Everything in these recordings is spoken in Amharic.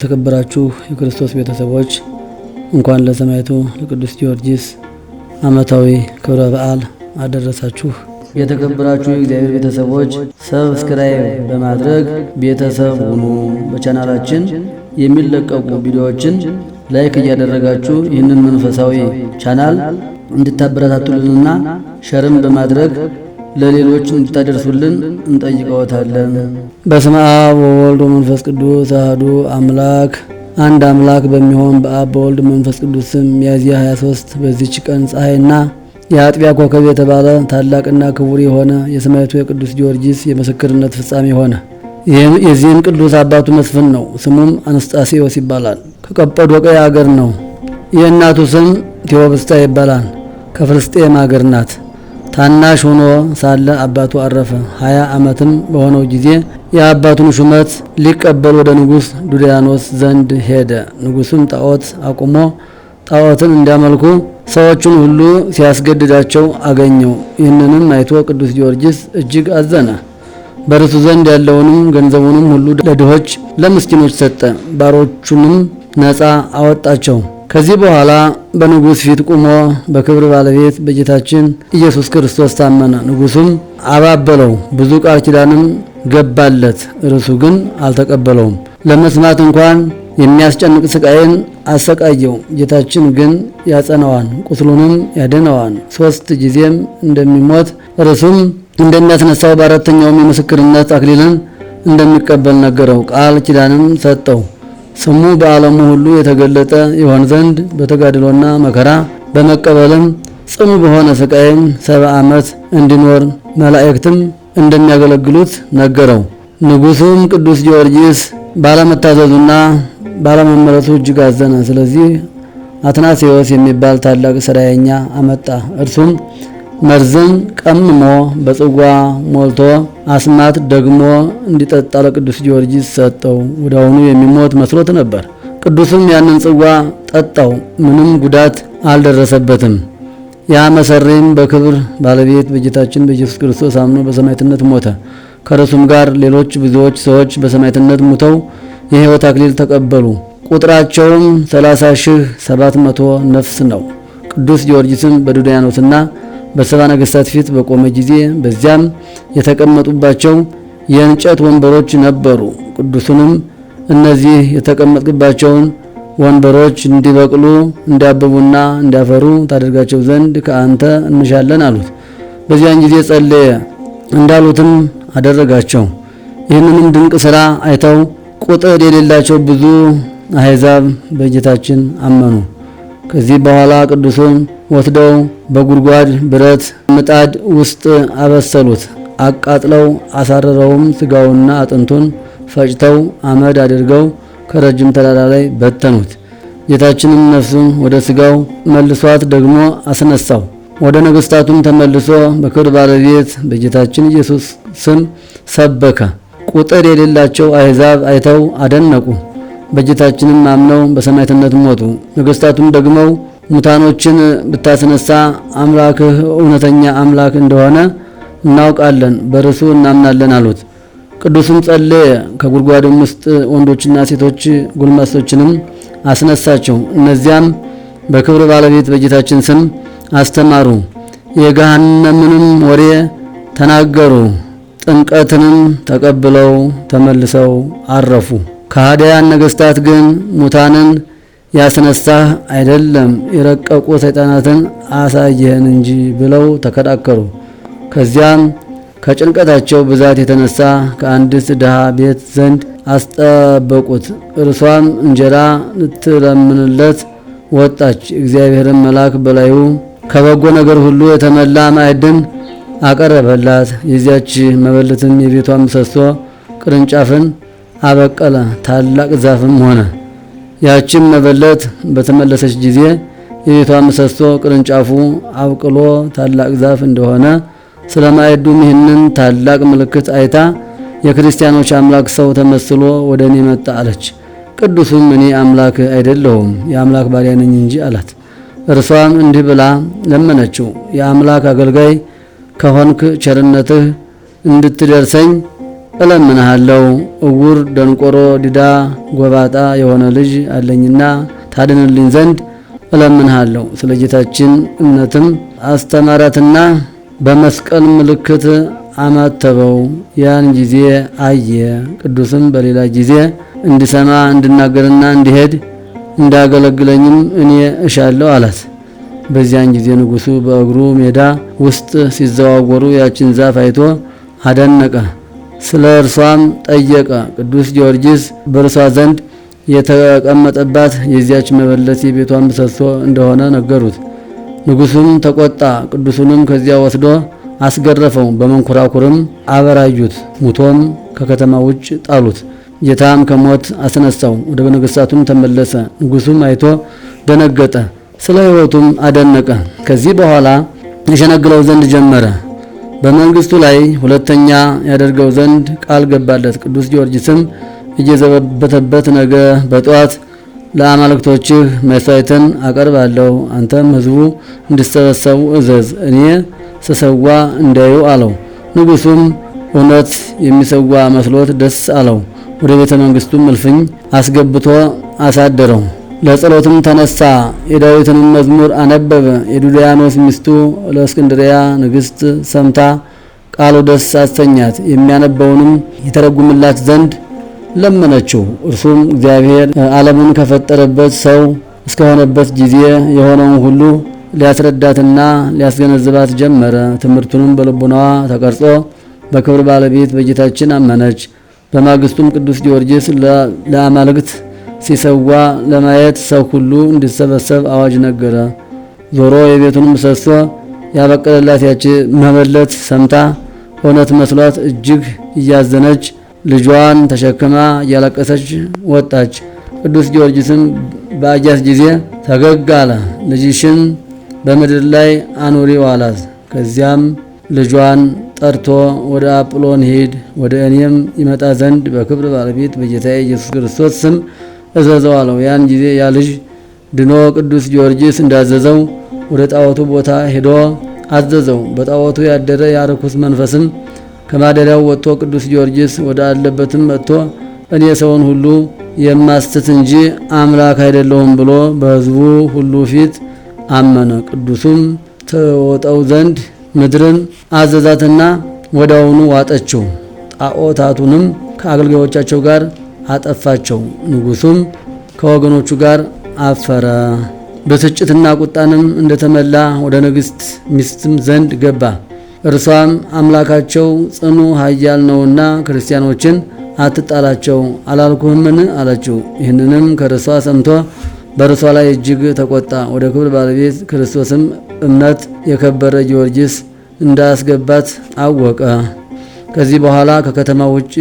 የተከበራችሁ የክርስቶስ ቤተሰቦች እንኳን ለሰማዕቱ ለቅዱስ ጊዮርጊስ ዓመታዊ ክብረ በዓል አደረሳችሁ። የተከበራችሁ የእግዚአብሔር ቤተሰቦች ሰብስክራይብ በማድረግ ቤተሰብ ሁኑ። በቻናላችን የሚለቀቁ ቪዲዮዎችን ላይክ እያደረጋችሁ ይህንን መንፈሳዊ ቻናል እንድታበረታቱልንና ሸርም በማድረግ ለሌሎች እንድታደርሱልን እንጠይቀዎታለን። በስመ አብ ወወልድ ወመንፈስ ቅዱስ አሐዱ አምላክ አንድ አምላክ በሚሆን በአብ በወልድ መንፈስ ቅዱስ ስም ሚያዝያ 23 በዚች ቀን ፀሐይና የአጥቢያ ኮከብ የተባለ ታላቅና ክቡር የሆነ የሰማዕቱ የቅዱስ ጊዮርጊስ የምስክርነት ፍጻሜ ሆነ። የዚህም ቅዱስ አባቱ መስፍን ነው። ስሙም አንስጣሴዎስ ይባላል። ከቀጰዶቅያ አገር ነው። የእናቱ ስም ቴዎብስታ ይባላል። ከፍልስጤም አገር ናት። ታናሽ ሆኖ ሳለ አባቱ አረፈ። 20 ዓመትም በሆነው ጊዜ የአባቱን ሹመት ሊቀበል ወደ ንጉሥ ዱድያኖስ ዘንድ ሄደ። ንጉሡም ጣዖት አቁሞ ጣዖትን እንዲያመልኩ ሰዎቹን ሁሉ ሲያስገድዳቸው አገኘው። ይህንንም አይቶ ቅዱስ ጊዮርጊስ እጅግ አዘነ። በርሱ ዘንድ ያለውንም ገንዘቡንም ሁሉ ለድሆች ለምስኪኖች ሰጠ። ባሮቹንም ነፃ አወጣቸው። ከዚህ በኋላ በንጉሥ ፊት ቆሞ በክብር ባለቤት በጌታችን ኢየሱስ ክርስቶስ ታመነ። ንጉሡም አባበለው፣ ብዙ ቃል ኪዳንም ገባለት። እርሱ ግን አልተቀበለውም። ለመስማት እንኳን የሚያስጨንቅ ስቃይን አሰቃየው። ጌታችን ግን ያጸናዋን፣ ቁስሉንም ያድነዋን። 3 ጊዜም እንደሚሞት እርሱም እንደሚያስነሳው በአራተኛውም የምስክርነት አክሊልን እንደሚቀበል ነገረው። ቃል ኪዳንም ሰጠው። ስሙ በዓለሙ ሁሉ የተገለጠ ይሆን ዘንድ በተጋድሎና መከራ በመቀበልም ጽኑ በሆነ ስቃይም 70 ዓመት እንዲኖር መላእክትም እንደሚያገለግሉት ነገረው። ንጉሡም ቅዱስ ጊዮርጊስ ባለመታዘዙና ባለመመለሱ እጅግ አዘነ። ስለዚህ አትናቴዎስ የሚባል ታላቅ ሥራየኛ አመጣ። እርሱም መርዝን ቀምሞ በጽዋ ሞልቶ አስማት ደግሞ እንዲጠጣ ለቅዱስ ጊዮርጊስ ሰጠው። ወዲያውኑ የሚሞት መስሎት ነበር። ቅዱስም ያንን ጽዋ ጠጣው፣ ምንም ጉዳት አልደረሰበትም። ያ መሰሪም በክብር ባለቤት በጌታችን በኢየሱስ ክርስቶስ አምኖ በሰማዕትነት ሞተ። ከእርሱም ጋር ሌሎች ብዙዎች ሰዎች በሰማዕትነት ሙተው የሕይወት አክሊል ተቀበሉ። ቁጥራቸውም 30,700 ነፍስ ነው። ቅዱስ ጊዮርጊስም በዱድያኖስና በሰባ ነገሥታት ፊት በቆመ ጊዜ በዚያም የተቀመጡባቸው የእንጨት ወንበሮች ነበሩ። ቅዱሱንም እነዚህ የተቀመጥክባቸውን ወንበሮች እንዲበቅሉ እንዲያብቡና እንዲያፈሩ ታደርጋቸው ዘንድ ከአንተ እንሻለን አሉት። በዚያን ጊዜ ጸለየ፣ እንዳሉትም አደረጋቸው። ይህንንም ድንቅ ሥራ አይተው ቁጥር የሌላቸው ብዙ አሕዛብ በጌታችን አመኑ። ከዚህ በኋላ ቅዱሱን ወስደው በጉድጓድ ብረት ምጣድ ውስጥ አበሰሉት። አቃጥለው አሳረረውም። ሥጋውና አጥንቱን ፈጭተው አመድ አድርገው ከረጅም ተራራ ላይ በተኑት። ጌታችንም ነፍሱን ወደ ሥጋው መልሷት ደግሞ አስነሳው። ወደ ነገሥታቱም ተመልሶ በክብር ባለቤት በጌታችን ኢየሱስ ስም ሰበከ። ቁጥር የሌላቸው አሕዛብ አይተው አደነቁ። በጌታችንም አምነው በሰማዕትነት ሞቱ። ነገሥታቱም ደግመው ሙታኖችን ብታስነሳ አምላክህ እውነተኛ አምላክ እንደሆነ እናውቃለን፣ በርሱ እናምናለን አሉት። ቅዱስም ጸለየ። ከጉድጓድም ውስጥ ወንዶችና ሴቶች ጎልማሶችንም አስነሳቸው። እነዚያም በክብር ባለቤት በጌታችን ስም አስተማሩ። የገሃነምንም ወሬ ተናገሩ። ጥምቀትንም ተቀብለው ተመልሰው አረፉ። ከሃዲያን ነገሥታት ግን ሙታንን ያስነሳህ አይደለም የረቀቁ ሰይጣናትን አሳየህን እንጂ ብለው ተከራከሩ። ከዚያም ከጭንቀታቸው ብዛት የተነሳ ከአንዲት ድሃ ቤት ዘንድ አስጠበቁት። እርሷም እንጀራ ልትለምንለት ወጣች። እግዚአብሔርን መልአክ በላዩ ከበጎ ነገር ሁሉ የተመላ ማዕድን አቀረበላት። የዚያች መበለትም የቤቷ ምሰሶ ቅርንጫፍን አበቀለ፣ ታላቅ ዛፍም ሆነ። ያችም መበለት በተመለሰች ጊዜ የቤቷ ምሰሶ ቅርንጫፉ አብቅሎ ታላቅ ዛፍ እንደሆነ ስለ ማዕዱም ይህንን ታላቅ ምልክት አይታ የክርስቲያኖች አምላክ ሰው ተመስሎ ወደ እኔ መጣ አለች። ቅዱሱም እኔ አምላክ አይደለሁም የአምላክ ባሪያ ነኝ እንጂ አላት። እርሷም እንዲህ ብላ ለመነችው፣ የአምላክ አገልጋይ ከሆንክ ቸርነትህ እንድትደርሰኝ እለምንሃለሁ። እውር፣ ደንቆሮ፣ ዲዳ፣ ጎባጣ የሆነ ልጅ አለኝና ታድንልኝ ዘንድ እለምንሃለሁ። ስለ ጌታችን እምነትም አስተማራትና በመስቀል ምልክት አማተበው። ያን ጊዜ አየ። ቅዱስም በሌላ ጊዜ እንዲሰማ እንድናገርና እንዲሄድ እንዳገለግለኝም እኔ እሻለሁ አላት። በዚያን ጊዜ ንጉሡ በእግሩ ሜዳ ውስጥ ሲዘዋወሩ ያችን ዛፍ አይቶ አደነቀ። ስለ እርሷም ጠየቀ። ቅዱስ ጊዮርጊስ በእርሷ ዘንድ የተቀመጠባት የዚያች መበለት የቤቷ ምሰሶ እንደሆነ ነገሩት። ንጉሡም ተቆጣ። ቅዱሱንም ከዚያ ወስዶ አስገረፈው። በመንኮራኩርም አበራዩት። ሙቶም ከከተማ ውጭ ጣሉት። ጌታም ከሞት አስነሳው። ወደ ነገሥታቱም ተመለሰ። ንጉሡም አይቶ ደነገጠ፣ ስለ ሕይወቱም አደነቀ። ከዚህ በኋላ የሸነግለው ዘንድ ጀመረ። በመንግስቱ ላይ ሁለተኛ ያደርገው ዘንድ ቃል ገባለት። ቅዱስ ጊዮርጊስም እየዘበተበት ነገ በጠዋት ለአማልክቶችህ መስዋዕትን አቀርባለሁ፣ አንተም ሕዝቡ እንዲሰበሰቡ እዘዝ፣ እኔ ስሰዋ እንዳዩ አለው። ንጉሡም እውነት የሚሰዋ መስሎት ደስ አለው። ወደ ቤተ መንግስቱም እልፍኝ አስገብቶ አሳደረው። ለጸሎትም ተነሳ። የዳዊትንም መዝሙር አነበበ። የዱልያኖስ ሚስቱ ለእስክንድርያ ንግሥት ሰምታ ቃሉ ደስ አሰኛት። የሚያነበውንም የተረጉምላት ዘንድ ለመነችው። እርሱም እግዚአብሔር ዓለምን ከፈጠረበት ሰው እስከሆነበት ጊዜ የሆነውን ሁሉ ሊያስረዳትና ሊያስገነዝባት ጀመረ። ትምህርቱንም በልቡናዋ ተቀርጾ በክብር ባለቤት በጌታችን አመነች። በማግስቱም ቅዱስ ጊዮርጊስ ለአማልክት ሲሰዋ ለማየት ሰው ሁሉ እንዲሰበሰብ አዋጅ ነገረ። ዞሮ የቤቱን ምሰሶ ያበቀለላት ያቺ መበለት ሰምታ እውነት መስሏት እጅግ እያዘነች ልጇን ተሸክማ እያለቀሰች ወጣች። ቅዱስ ጊዮርጊስም በአያት ጊዜ ፈገግ አለ። ልጅሽን በምድር ላይ አኑሪው አላት። ከዚያም ልጇን ጠርቶ ወደ አጵሎን ሂድ፣ ወደ እኔም ይመጣ ዘንድ በክብር ባለቤት በጌታዬ ኢየሱስ ክርስቶስ ስም እዘዘው አለው። ያን ጊዜ ያ ልጅ ድኖ ቅዱስ ጊዮርጊስ እንዳዘዘው ወደ ጣዖቱ ቦታ ሄዶ አዘዘው። በጣዖቱ ያደረ የርኩስ መንፈስም ከማደሪያው ወጥቶ ቅዱስ ጊዮርጊስ ወደ አለበትም መጥቶ እኔ ሰውን ሁሉ የማስት እንጂ አምላክ አይደለሁም ብሎ በሕዝቡ ሁሉ ፊት አመነ። ቅዱሱም ተወጣው ዘንድ ምድርን አዘዛትና ወዳውኑ ዋጠችው። ጣዖታቱንም ከአገልጋዮቻቸው ጋር አጠፋቸው። ንጉሡም ከወገኖቹ ጋር አፈረ። ብስጭትና ቁጣንም እንደተመላ ወደ ንግሥት ሚስትም ዘንድ ገባ። እርሷም አምላካቸው ጽኑ ኃያል ነውና ክርስቲያኖችን አትጣላቸው አላልኩህምን አለችው። ይህንንም ከርሷ ሰምቶ በርሷ ላይ እጅግ ተቆጣ። ወደ ክብር ባለቤት ክርስቶስም እምነት የከበረ ጊዮርጊስ እንዳስገባት አወቀ። ከዚህ በኋላ ከከተማ ውጭ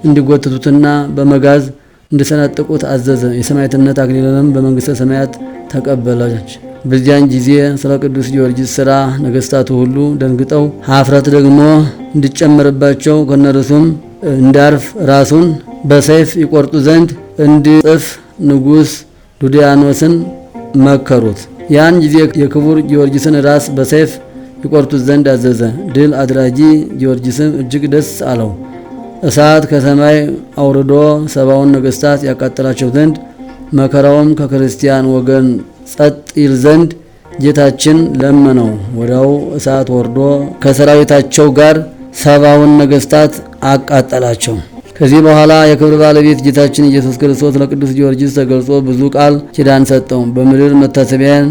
እንዲጎትቱትና በመጋዝ እንዲሰነጥቁት አዘዘ። የሰማዕትነት አክሊልንም በመንግሥተ ሰማያት ተቀበለች። በዚያን ጊዜ ስለ ቅዱስ ጊዮርጊስ ሥራ ነገሥታቱ ሁሉ ደንግጠው ኀፍረት ደግሞ እንዲጨመርባቸው ከነርሱም እንዳርፍ ራሱን በሰይፍ ይቆርጡ ዘንድ እንዲጽፍ ንጉሥ ዱድያኖስን መከሩት። ያን ጊዜ የክቡር ጊዮርጊስን ራስ በሰይፍ ይቆርጡት ዘንድ አዘዘ። ድል አድራጊ ጊዮርጊስም እጅግ ደስ አለው። እሳት ከሰማይ አውርዶ 70ውን ነገሥታት ያቃጠላቸው ዘንድ መከራውም ከክርስቲያን ወገን ጸጥ ይል ዘንድ ጌታችን ለመነው። ወዲያው እሳት ወርዶ ከሰራዊታቸው ጋር 70ውን ነገሥታት አቃጠላቸው። ከዚህ በኋላ የክብር ባለቤት ጌታችን ኢየሱስ ክርስቶስ ለቅዱስ ጊዮርጊስ ተገልጾ ብዙ ቃል ኪዳን ሰጠው። በምድር መታሰቢያን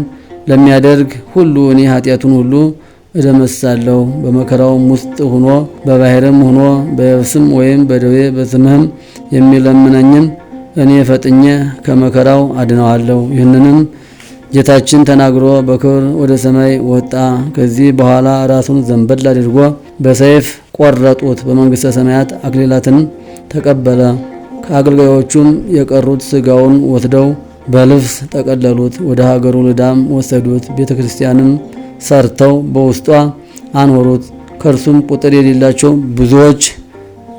ለሚያደርግ ሁሉ እኔ ኃጢአቱን ሁሉ እደመስሳለሁ። በመከራውም ውስጥ ሆኖ በባህርም ሆኖ በየብስም ወይም በደዌ በስምህም የሚለምነኝን እኔ ፈጥኜ ከመከራው አድነዋለሁ። ይህንንም ጌታችን ተናግሮ በክብር ወደ ሰማይ ወጣ። ከዚህ በኋላ ራሱን ዘንበል አድርጎ በሰይፍ ቆረጡት። በመንግሥተ ሰማያት አክሊላትን ተቀበለ። ከአገልጋዮቹም የቀሩት ሥጋውን ወስደው በልብስ ጠቀለሉት። ወደ ሀገሩ ልዳም ወሰዱት። ቤተ ክርስቲያንም ሰርተው በውስጧ አኖሩት። ከእርሱም ቁጥር የሌላቸው ብዙዎች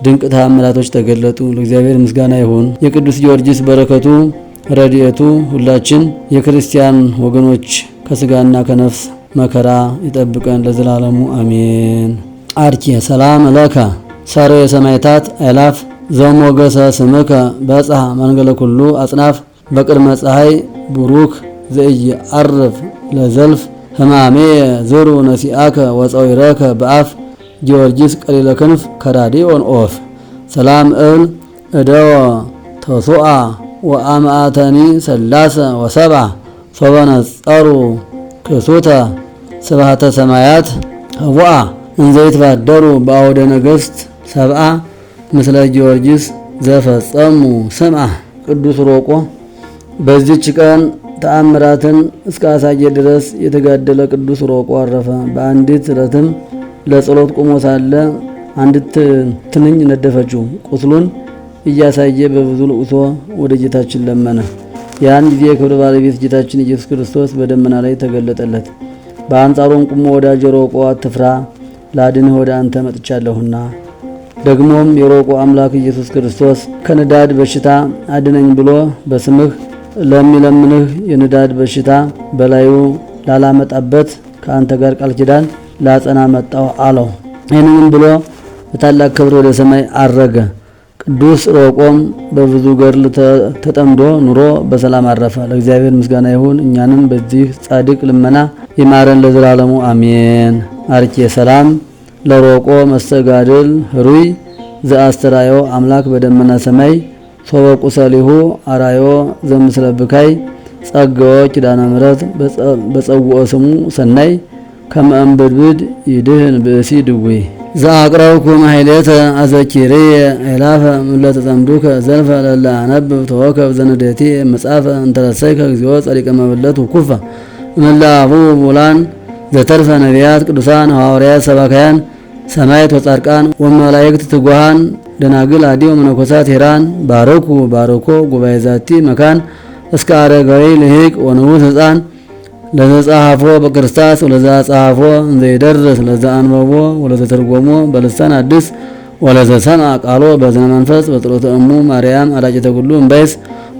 ድንቅ ተአምራቶች ተገለጡ። ለእግዚአብሔር ምስጋና ይሁን። የቅዱስ ጊዮርጊስ በረከቱ ረድኤቱ ሁላችን የክርስቲያን ወገኖች ከስጋና ከነፍስ መከራ ይጠብቀን ለዘላለሙ አሜን። አርኪ ሰላም ለካ ሰሮ የሰማይታት አይላፍ ዘሞገሰ ስምከ በጽሐ መንገለ ኩሉ አጽናፍ በቅድመ ፀሐይ ቡሩክ ዘኢየዐርፍ ለዘልፍ ህማሜ ዝሩ ነሲአከ ወፀዊረከ በአፍ ጊዮርጊስ ቀሊለ ክንፍ ከራዲዮን ኦፍ ሰላም እብል እደወ ተሱአ ወአምአተኒ ሰላሰ ወሰብአ ሶበነጸሩ ክሱተ ስብሐተ ሰማያት ህቡአ እንዘይትባደሩ በአውደ ነገሥት ሰብአ ምስለ ጊዮርጊስ ዘፈጸሙ ስምዐ። ቅዱስ ሮቆ በዚች ቀን ተአምራትን እስከ አሳየ ድረስ የተጋደለ ቅዱስ ሮቆ አረፈ። በአንዲት ዕለትም ለጸሎት ቆሞ ሳለ አንዲት ትንኝ ነደፈችው። ቁስሉን እያሳየ በብዙ ልቅሶ ወደ ጌታችን ለመነ። ያን ጊዜ የክብር ባለቤት ጌታችን ኢየሱስ ክርስቶስ በደመና ላይ ተገለጠለት። በአንጻሩም ቆሞ ወዳጄ ሮቆ አትፍራ፣ ላድንህ ወደ አንተ መጥቻለሁና። ደግሞም የሮቆ አምላክ ኢየሱስ ክርስቶስ ከንዳድ በሽታ አድነኝ ብሎ በስምህ ለሚለምንህ የንዳድ በሽታ በላዩ ላላመጣበት ከአንተ ጋር ቃል ኪዳን ላጸና መጣሁ አለው። ይህንንም ብሎ በታላቅ ክብር ወደ ሰማይ አረገ። ቅዱስ ሮቆም በብዙ ገድል ተጠምዶ ኑሮ በሰላም አረፈ። ለእግዚአብሔር ምስጋና ይሁን፣ እኛንም በዚህ ጻድቅ ልመና ይማረን ለዘላለሙ አሜን። አርኬ ሰላም ለሮቆ መስተጋድል ህሩይ ዘአስተራዮ አምላክ በደመና ሰማይ ሶበ ቁሰሊሁ አራዮ ዘምስለ ብካይ ጸጋዎ ኪዳነ ምሕረት በጸውኦ ስሙ ሰናይ ከመእምብድብድ ይድህን ብእሲ ድዌ ዘአቅረብኩ ማሕሌተ አዘኪሬ አይላፈ ምለተ ጸምዱከ ዘልፈ ለላ አነብብ ተወከብ ዘንዴቴ መጽሐፈ እንተረሰይከ እግዚኦ ጸሪቀ መበለት ውኩፈ እምላሁ ቡላን ዘተርፈ ነቢያት ቅዱሳን ሐዋርያት ሰባካያን ሰማዕታት ወጻድቃን ወመላእክት ትጉሃን ደናግል አዲ ወመነኮሳት ሄራን ባረኩ ባረኮ ጉባኤ ዛቲ መካን እስከ አረጋዊ ልሂቅ ወንዑስ ሕፃን ለዘጻሐፎ በክርስታስ ወለዘጻሐፎ እንዘይደርስ ለዘአንበቦ ወለዘተርጎሞ በልሳን አዲስ ወለዘሰምዐ ቃሎ በዝነ መንፈስ በጸሎተ እሙ ማርያም አራቂተ ኩሉ እምባይስ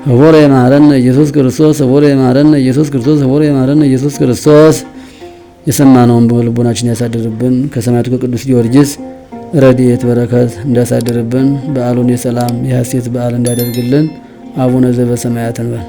ህቡረ ይማረነ ኢየሱስ ክርስቶስ ህቡረ ይማረነ ኢየሱስ ክርስቶስ ህቡረ ይማረነ ኢየሱስ ክርስቶስ። የሰማነውን በልቦናችን ያሳድርብን። ከሰማዕቱ ከቅዱስ ጊዮርጊስ ረድኤት በረከት እንዲያሳድርብን። በዓሉን የሰላም የሐሴት በዓል እንዲያደርግልን። አቡነ ዘበሰማያት እንበል።